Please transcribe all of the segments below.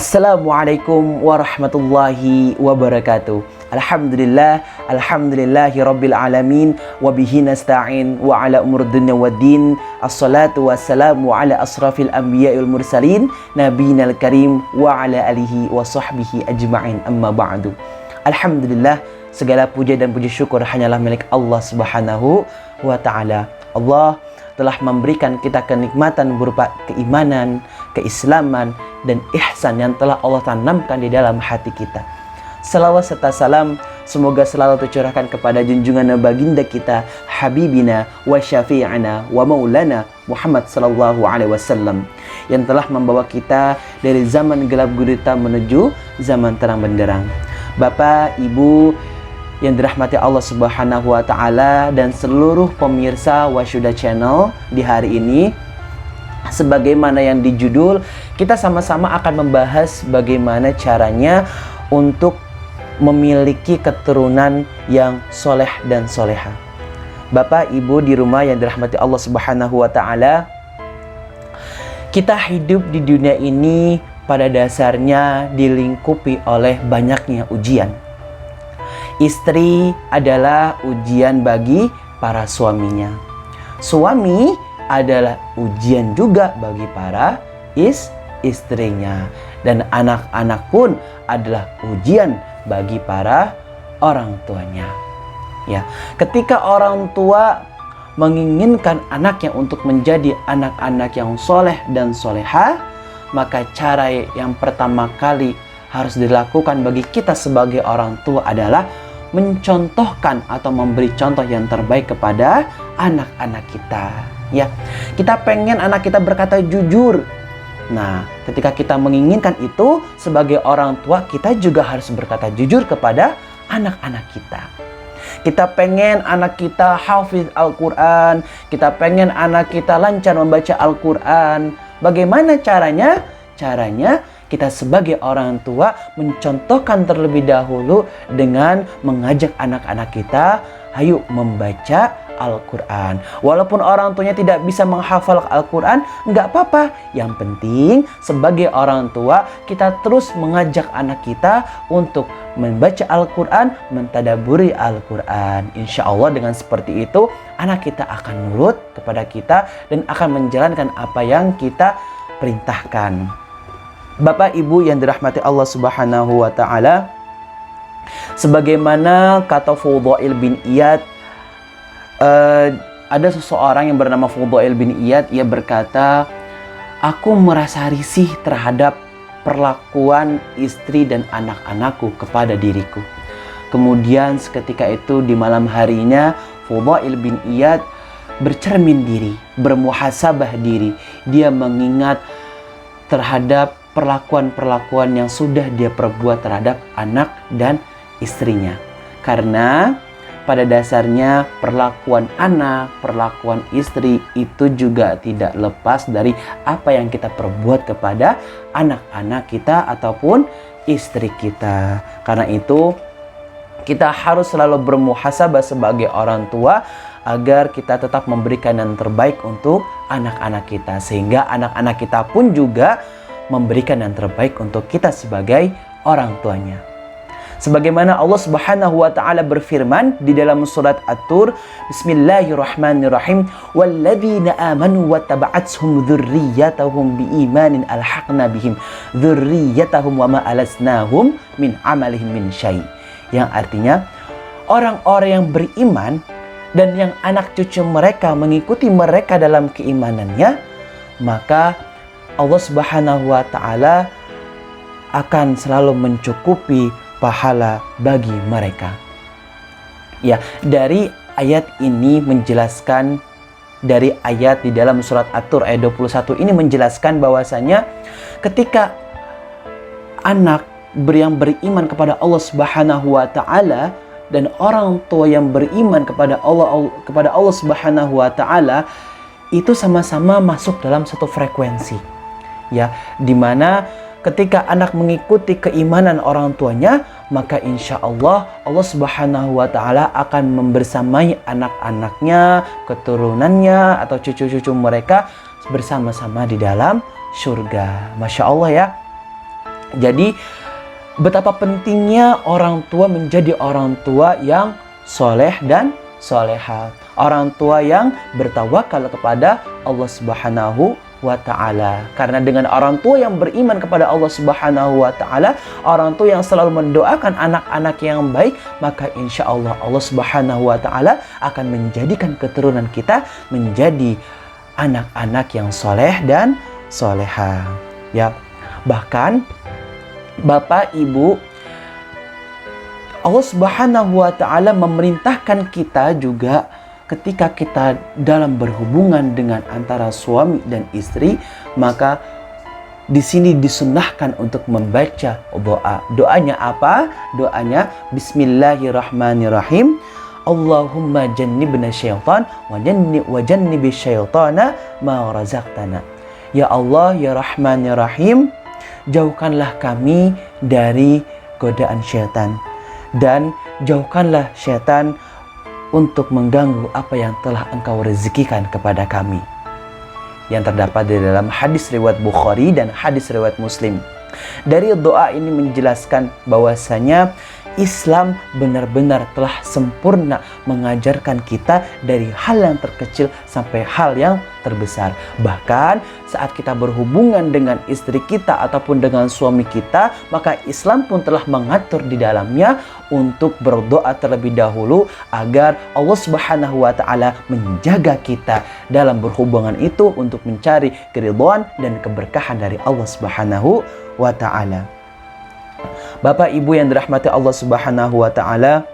Assalamualaikum warahmatullahi wabarakatuh. Alhamdulillahi rabbil alamin, wabihi nasta'in wa ala umur dunya waddin. Assalatu wassalamu ala asrafil anbiya'i wal mursalin, nabiyinal karim wa ala alihi wa sahbihi ajma'in, amma ba'du. Alhamdulillah, segala puja dan puji syukur hanyalah milik Allah subhanahu wa ta'ala. Allah telah memberikan kita kenikmatan berupa keimanan, keislaman, dan ihsan yang telah Allah tanamkan di dalam hati kita. Salawat serta salam semoga selalu tercurahkan kepada junjungan baginda kita, habibina wa syafi'ana wa maulana Muhammad sallallahu alaihi wasallam, yang telah membawa kita dari zaman gelap gulita menuju zaman terang benderang. Bapak, Ibu yang dirahmati Allah subhanahu wa ta'ala dan seluruh pemirsa Wasyuda Channel, di hari ini sebagaimana yang dijudul, kita sama-sama akan membahas bagaimana caranya untuk memiliki keturunan yang soleh dan soleha. Bapak, Ibu di rumah yang dirahmati Allah subhanahu wa ta'ala, kita hidup di dunia ini pada dasarnya dilingkupi oleh banyaknya ujian. Istri adalah ujian bagi para suaminya. Suami adalah ujian juga bagi para istrinya. Dan anak-anak pun adalah ujian bagi para orang tuanya. Ya, ketika orang tua menginginkan anaknya untuk menjadi anak-anak yang soleh dan soleha, maka cara yang pertama kali harus dilakukan bagi kita sebagai orang tua adalah mencontohkan atau memberi contoh yang terbaik kepada anak-anak kita. Ya, kita pengen anak kita berkata jujur. Nah, ketika kita menginginkan itu sebagai orang tua, kita juga harus berkata jujur kepada anak-anak kita. Kita pengen anak kita hafiz Al-Quran, kita pengen anak kita lancar membaca Al-Quran. Bagaimana caranya? Caranya kita sebagai orang tua mencontohkan terlebih dahulu dengan mengajak anak-anak kita, ayo membaca Al-Quran. Walaupun orang tuanya tidak bisa menghafal Al-Quran, nggak apa-apa. Yang penting sebagai orang tua kita terus mengajak anak kita untuk membaca Al-Quran, mentadaburi Al-Quran. Insya Allah dengan seperti itu anak kita akan nurut kepada kita dan akan menjalankan apa yang kita perintahkan. Bapak, Ibu yang dirahmati Allah subhanahu wa ta'ala, sebagaimana kata Fudail bin Iyad, ada seseorang yang bernama Fudail bin Iyad, ia berkata, aku merasa risih terhadap perlakuan istri dan anak-anakku kepada diriku. Kemudian seketika itu di malam harinya Fudail bin Iyad bercermin diri, bermuhasabah diri. Dia mengingat terhadap perlakuan-perlakuan yang sudah dia perbuat terhadap anak dan istrinya. Karena pada dasarnya perlakuan anak, perlakuan istri itu juga tidak lepas dari apa yang kita perbuat kepada anak-anak kita ataupun istri kita. Karena itu kita harus selalu bermuhasabah sebagai orang tua agar kita tetap memberikan yang terbaik untuk anak-anak kita, sehingga anak-anak kita pun juga memberikan yang terbaik untuk kita sebagai orang tuanya. Sebagaimana Allah subhanahu wa ta'ala berfirman di dalam surat At-Tur, Bismillahirrahmanirrahim, walladzina amanu wattaba'athum dzurriyyatuhum biimanin alhaqna bihim dzurriyyatahum wama alasnahum min amalihim min syai'. Yang artinya orang-orang yang beriman dan yang anak cucu mereka mengikuti mereka dalam keimanannya, maka Allah subhanahu wa ta'ala akan selalu mencukupi pahala bagi mereka. Ya, dari ayat ini menjelaskan, dari ayat di dalam surat At-Tur ayat 21 ini menjelaskan bahwasanya ketika anak yang beriman kepada Allah subhanahu wa ta'ala dan orang tua yang beriman kepada Allah subhanahu wa ta'ala, itu sama-sama masuk dalam satu frekuensi. Ya, dimana ketika anak mengikuti keimanan orang tuanya, maka insya Allah Allah subhanahu wa ta'ala akan membersamai anak-anaknya, keturunannya atau cucu-cucu mereka bersama-sama di dalam surga. Masya Allah ya. Jadi betapa pentingnya orang tua menjadi orang tua yang soleh dan soleha. Orang tua yang bertawakal kepada Allah Subhanahu wa ta'ala. Karena dengan orang tua yang beriman kepada Allah Subhanahu wa ta'ala, orang tua yang selalu mendoakan anak-anak yang baik, maka insya Allah Allah Subhanahu wa ta'ala akan menjadikan keturunan kita menjadi anak-anak yang soleh dan soleha. Ya, bahkan Bapak, Ibu, Allah Subhanahu wa ta'ala memerintahkan kita juga ketika kita dalam berhubungan dengan antara suami dan istri, maka di sini disunnahkan untuk membaca doa. Doanya apa? Doanya Bismillahirrahmanirrahim. Allahumma jannibna syaitan wa jannibi syaitana ma razaqtana. Ya Allah, ya Rahman, ya Rahim, jauhkanlah kami dari godaan syaitan dan jauhkanlah syaitan untuk mengganggu apa yang telah Engkau rezekikan kepada kami. Yang terdapat di dalam hadis riwayat Bukhari dan hadis riwayat Muslim. Dari doa ini menjelaskan bahwasanya Islam benar-benar telah sempurna mengajarkan kita dari hal yang terkecil sampai hal yang terbesar. Bahkan saat kita berhubungan dengan istri kita ataupun dengan suami kita, maka Islam pun telah mengatur di dalamnya untuk berdoa terlebih dahulu agar Allah Subhanahu wa ta'ala menjaga kita dalam berhubungan itu untuk mencari keridhaan dan keberkahan dari Allah Subhanahu wa ta'ala. Bapak Ibu yang dirahmati Allah Subhanahu wa ta'ala,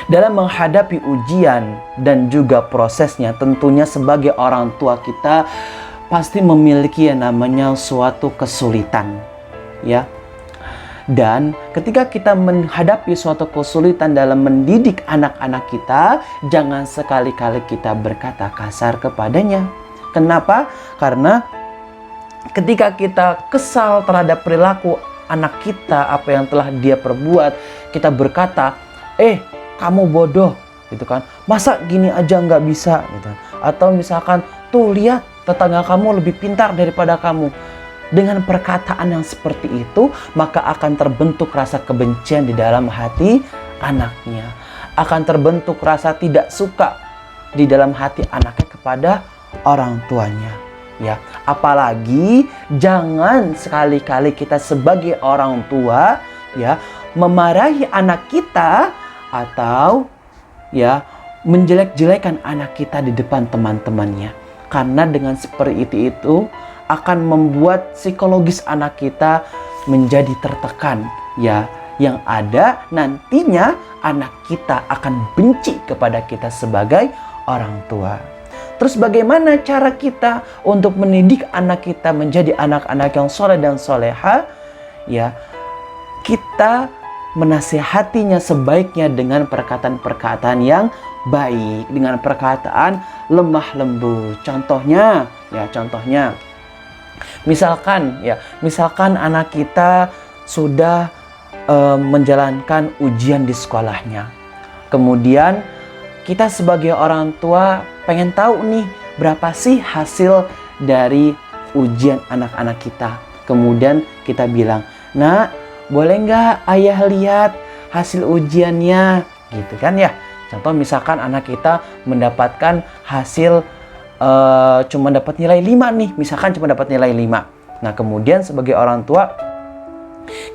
dalam menghadapi ujian dan juga prosesnya, tentunya sebagai orang tua kita pasti memiliki yang namanya suatu kesulitan, ya. Dan ketika kita menghadapi suatu kesulitan dalam mendidik anak-anak kita, jangan sekali-kali kita berkata kasar kepadanya. Kenapa? Karena ketika kita kesal terhadap perilaku anak kita, apa yang telah dia perbuat, kita berkata, kamu bodoh, gitu kan, masa gini aja nggak bisa, gitu. Atau misalkan, tuh lihat tetangga kamu lebih pintar daripada kamu. Dengan perkataan yang seperti itu, maka akan terbentuk rasa kebencian di dalam hati anaknya. Akan terbentuk rasa tidak suka di dalam hati anaknya kepada orang tuanya. Ya, apalagi jangan sekali-kali kita sebagai orang tua, ya, memarahi anak kita atau ya menjelek-jelekan anak kita di depan teman-temannya. Karena dengan seperti itu akan membuat psikologis anak kita menjadi tertekan, ya. Yang ada nantinya anak kita akan benci kepada kita sebagai orang tua. Terus bagaimana cara kita untuk mendidik anak kita menjadi anak-anak yang soleh dan soleha? Ya, kita menasihatinya sebaiknya dengan perkataan-perkataan yang baik, dengan perkataan lemah lembut. Contohnya, misalkan anak kita sudah menjalankan ujian di sekolahnya. Kemudian kita sebagai orang tua pengen tahu nih berapa sih hasil dari ujian anak-anak kita. Kemudian kita bilang, "Nak, boleh nggak ayah lihat hasil ujiannya?" Gitu kan ya. Contoh misalkan anak kita mendapatkan hasil cuma dapat nilai 5 nih. Misalkan cuma dapat nilai 5. Nah, kemudian sebagai orang tua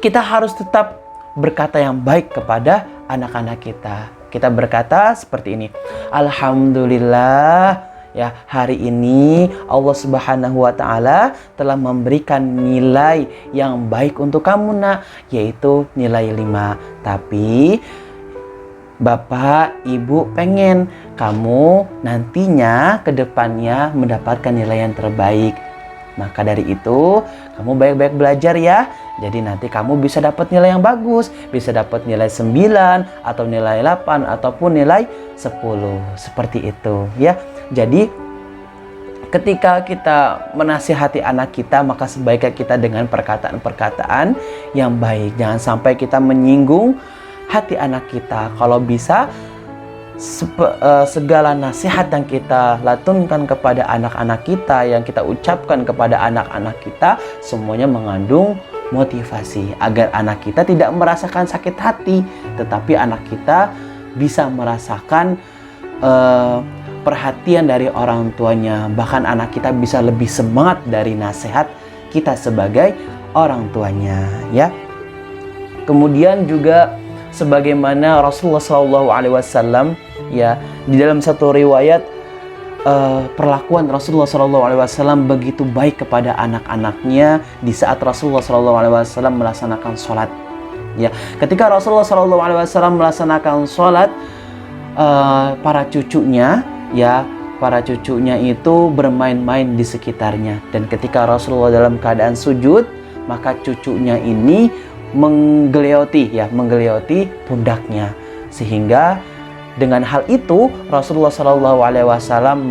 kita harus tetap berkata yang baik kepada anak-anak kita. Kita berkata seperti ini, "Alhamdulillah, ya, hari ini Allah Subhanahu wa ta'ala telah memberikan nilai yang baik untuk kamu, Nak, yaitu nilai 5. Tapi Bapak, Ibu pengen kamu nantinya ke depannya mendapatkan nilai yang terbaik. Maka dari itu, kamu baik-baik belajar ya. Jadi nanti kamu bisa dapat nilai yang bagus, bisa dapat nilai 9 atau nilai 8 ataupun nilai 10. Seperti itu ya. Jadi ketika kita menasihati anak kita, maka sebaiknya kita dengan perkataan-perkataan yang baik. Jangan sampai kita menyinggung hati anak kita. Kalau bisa segala nasihat yang kita latunkan kepada anak-anak kita, yang kita ucapkan kepada anak-anak kita, semuanya mengandung motivasi agar anak kita tidak merasakan sakit hati, tetapi anak kita bisa merasakan perhatian dari orang tuanya. Bahkan anak kita bisa lebih semangat dari nasihat kita sebagai orang tuanya, ya. Kemudian juga sebagaimana Rasulullah SAW, ya, di dalam satu riwayat perlakuan Rasulullah SAW begitu baik kepada anak-anaknya di saat Rasulullah SAW melaksanakan sholat. Ya, ketika Rasulullah SAW melaksanakan sholat, para cucunya itu bermain-main di sekitarnya. Dan ketika Rasulullah dalam keadaan sujud, maka cucunya ini menggelioti pundaknya, sehingga dengan hal itu Rasulullah SAW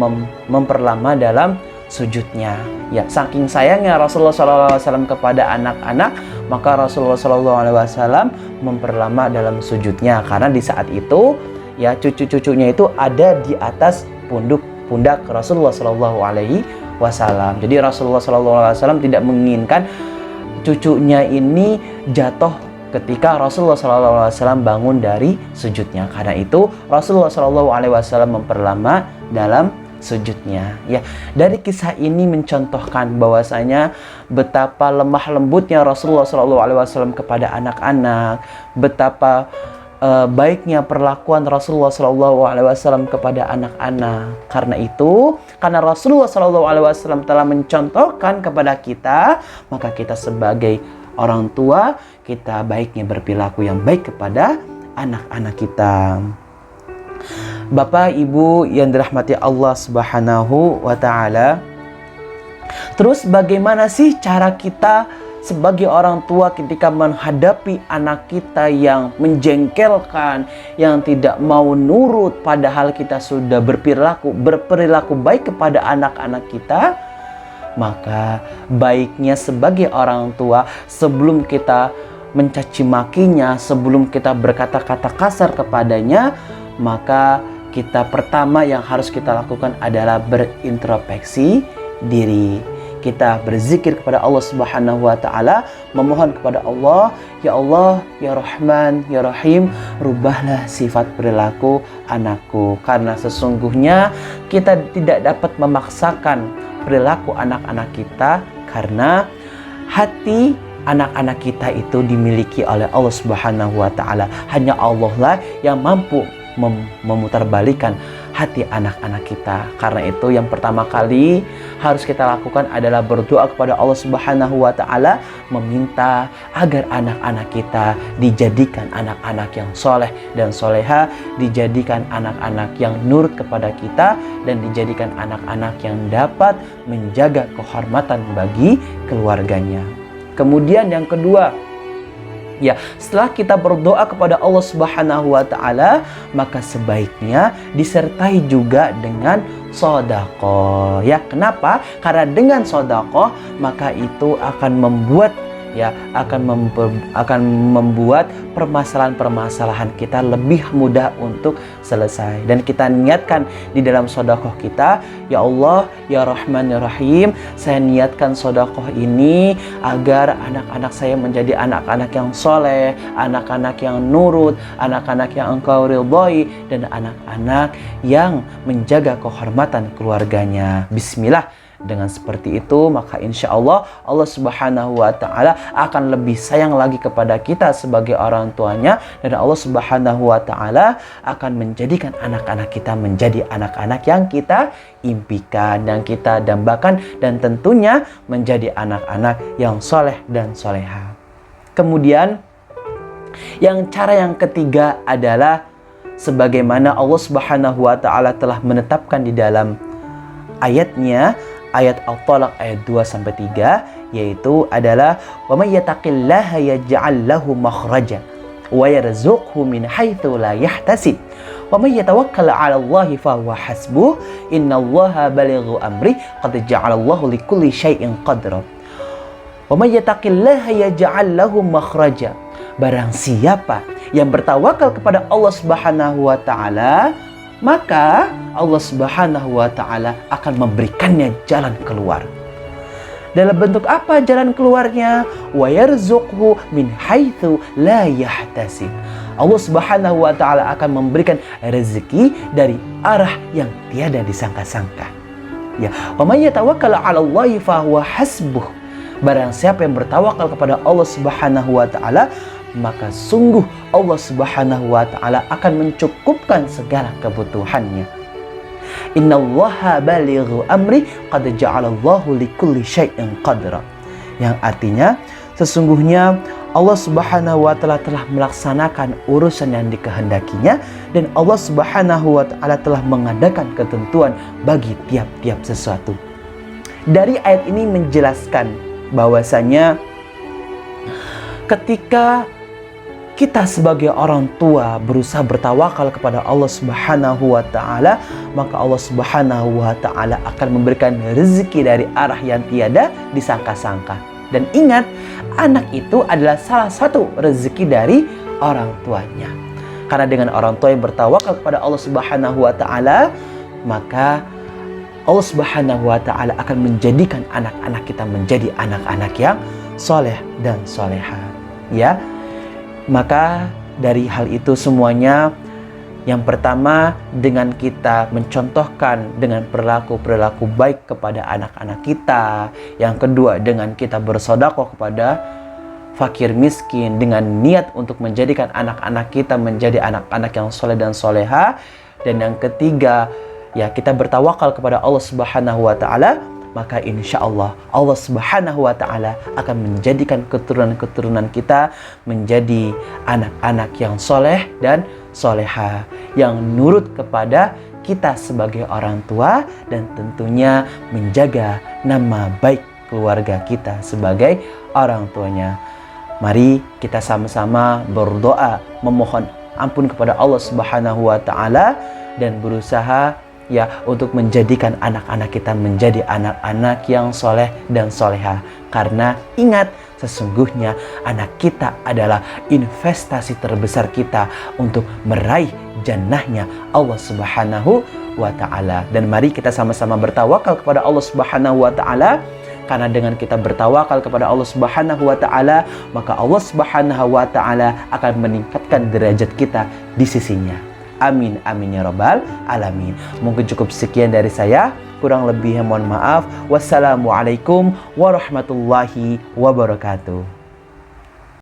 memperlama dalam sujudnya. Ya, saking sayangnya Rasulullah SAW kepada anak-anak, maka Rasulullah SAW memperlama dalam sujudnya, karena di saat itu, ya, cucu-cucunya itu ada di atas pundak Rasulullah SAW. Jadi Rasulullah SAW tidak menginginkan cucunya ini jatuh ketika Rasulullah SAW bangun dari sujudnya. Karena itu Rasulullah SAW memperlama dalam sujudnya. Ya, dari kisah ini mencontohkan bahwasanya betapa lemah lembutnya Rasulullah SAW kepada anak-anak, betapa baiknya perlakuan Rasulullah SAW kepada anak-anak. Karena Rasulullah SAW telah mencontohkan kepada kita, maka kita sebagai orang tua, kita baiknya berperilaku yang baik kepada anak-anak kita. Bapak Ibu yang dirahmati Allah Subhanahu wa Ta'ala, terus bagaimana sih cara kita sebagai orang tua ketika menghadapi anak kita yang menjengkelkan, yang tidak mau nurut, padahal kita sudah berperilaku baik kepada anak-anak kita? Maka baiknya sebagai orang tua, sebelum kita mencaci makinya, sebelum kita berkata-kata kasar kepadanya, maka kita pertama yang harus kita lakukan adalah berintrospeksi diri. Kita berzikir kepada Allah Subhanahu wa Ta'ala, memohon kepada Allah, ya Allah, ya Rahman, ya Rahim, rubahlah sifat perilaku anakku. Karena sesungguhnya kita tidak dapat memaksakan perilaku anak-anak kita, karena hati anak-anak kita itu dimiliki oleh Allah Subhanahu wa Ta'ala. Hanya Allah lah yang mampu memutarbalikan hati anak-anak kita. Karena itu yang pertama kali harus kita lakukan adalah berdoa kepada Allah Subhanahu wa Ta'ala, meminta agar anak-anak kita dijadikan anak-anak yang soleh dan soleha, dijadikan anak-anak yang nurut kepada kita, dan dijadikan anak-anak yang dapat menjaga kehormatan bagi keluarganya. Kemudian yang kedua, ya, setelah kita berdoa kepada Allah Subhanahu wa Ta'ala, maka sebaiknya disertai juga dengan sedekah. Ya, kenapa? Karena dengan sedekah maka itu akan membuat membuat permasalahan-permasalahan kita lebih mudah untuk selesai. Dan kita niatkan di dalam sedekah kita, ya Allah, ya Rahman, ya Rahim, saya niatkan sedekah ini agar anak-anak saya menjadi anak-anak yang soleh, anak-anak yang nurut, anak-anak yang Engkau ridhai, dan anak-anak yang menjaga kehormatan keluarganya. Bismillah. Dengan seperti itu, maka insya Allah Allah Subhanahu wa Ta'ala akan lebih sayang lagi kepada kita sebagai orang tuanya, dan Allah Subhanahu wa Ta'ala akan menjadikan anak-anak kita menjadi anak-anak yang kita impikan, yang kita dambakan, dan tentunya menjadi anak-anak yang soleh dan soleha. Kemudian cara yang ketiga adalah sebagaimana Allah Subhanahu wa Ta'ala telah menetapkan di dalam ayatnya, ayat At-Talaq ayat 2-3, yaitu adalah wa may yattaqillaha yaj'al lahu makhraja wa yarzuqhu min haitsu la yahtasib wa may yatawakkal 'ala Allahi fa huwa hasbuh innallaha balighu amri qad ja'ala Allahu likulli syai'in qadra. Wa may yattaqillaha yaj'al lahu makhraja, barang siapa yang bertawakal kepada Allah Subhanahu wa Ta'ala, maka Allah Subhanahu wa Ta'ala akan memberikannya jalan keluar. Dalam bentuk apa jalan keluarnya? Wa yarzuqhu min haitsu la yahtasib. Allah Subhanahu wa taala akan memberikan rezeki dari arah yang tiada disangka-sangka. Ya, wa may yatawakkal 'ala Allahi fa huwa hasbuh. Barang siapa yang bertawakal kepada Allah Subhanahu wa taala, maka sungguh Allah Subhanahu wa taala akan mencukupkan segala kebutuhannya. Innallaha balighu amri qad ja'alallahu likulli syai'in qadra. Yang artinya sesungguhnya Allah Subhanahu wa taala telah melaksanakan urusan yang dikehendakinya, dan Allah Subhanahu wa taala telah mengadakan ketentuan bagi tiap-tiap sesuatu. Dari ayat ini menjelaskan bahwasanya ketika kita sebagai orang tua berusaha bertawakal kepada Allah Subhanahu wa taala, maka Allah Subhanahu wa taala akan memberikan rezeki dari arah yang tiada disangka-sangka. Dan ingat, anak itu adalah salah satu rezeki dari orang tuanya. Karena dengan orang tua yang bertawakal kepada Allah Subhanahu wa taala, maka Allah Subhanahu wa taala akan menjadikan anak-anak kita menjadi anak-anak yang soleh dan soleha. Ya. Maka dari hal itu semuanya, yang pertama dengan kita mencontohkan dengan perilaku baik kepada anak-anak kita. Yang kedua dengan kita bersedekah kepada fakir miskin dengan niat untuk menjadikan anak-anak kita menjadi anak-anak yang soleh dan soleha. Dan yang ketiga, ya kita bertawakal kepada Allah Subhanahu wa taala, maka insya Allah Allah Subhanahu wa taala akan menjadikan keturunan-keturunan kita menjadi anak-anak yang soleh dan soleha, yang nurut kepada kita sebagai orang tua, dan tentunya menjaga nama baik keluarga kita sebagai orang tuanya. Mari kita sama-sama berdoa memohon ampun kepada Allah Subhanahu wa taala dan berusaha ya untuk menjadikan anak-anak kita menjadi anak-anak yang soleh dan soleha. Karena ingat, sesungguhnya anak kita adalah investasi terbesar kita untuk meraih jannahnya Allah Subhanahu wa ta'ala. Dan mari kita sama-sama bertawakal kepada Allah Subhanahu wa ta'ala. Karena dengan kita bertawakal kepada Allah Subhanahu wa ta'ala, maka Allah Subhanahu wa ta'ala akan meningkatkan derajat kita di sisinya. Amin, amin ya rabbal alamin. Mungkin cukup sekian dari saya. Kurang lebihnya mohon maaf. Wassalamualaikum warahmatullahi wabarakatuh.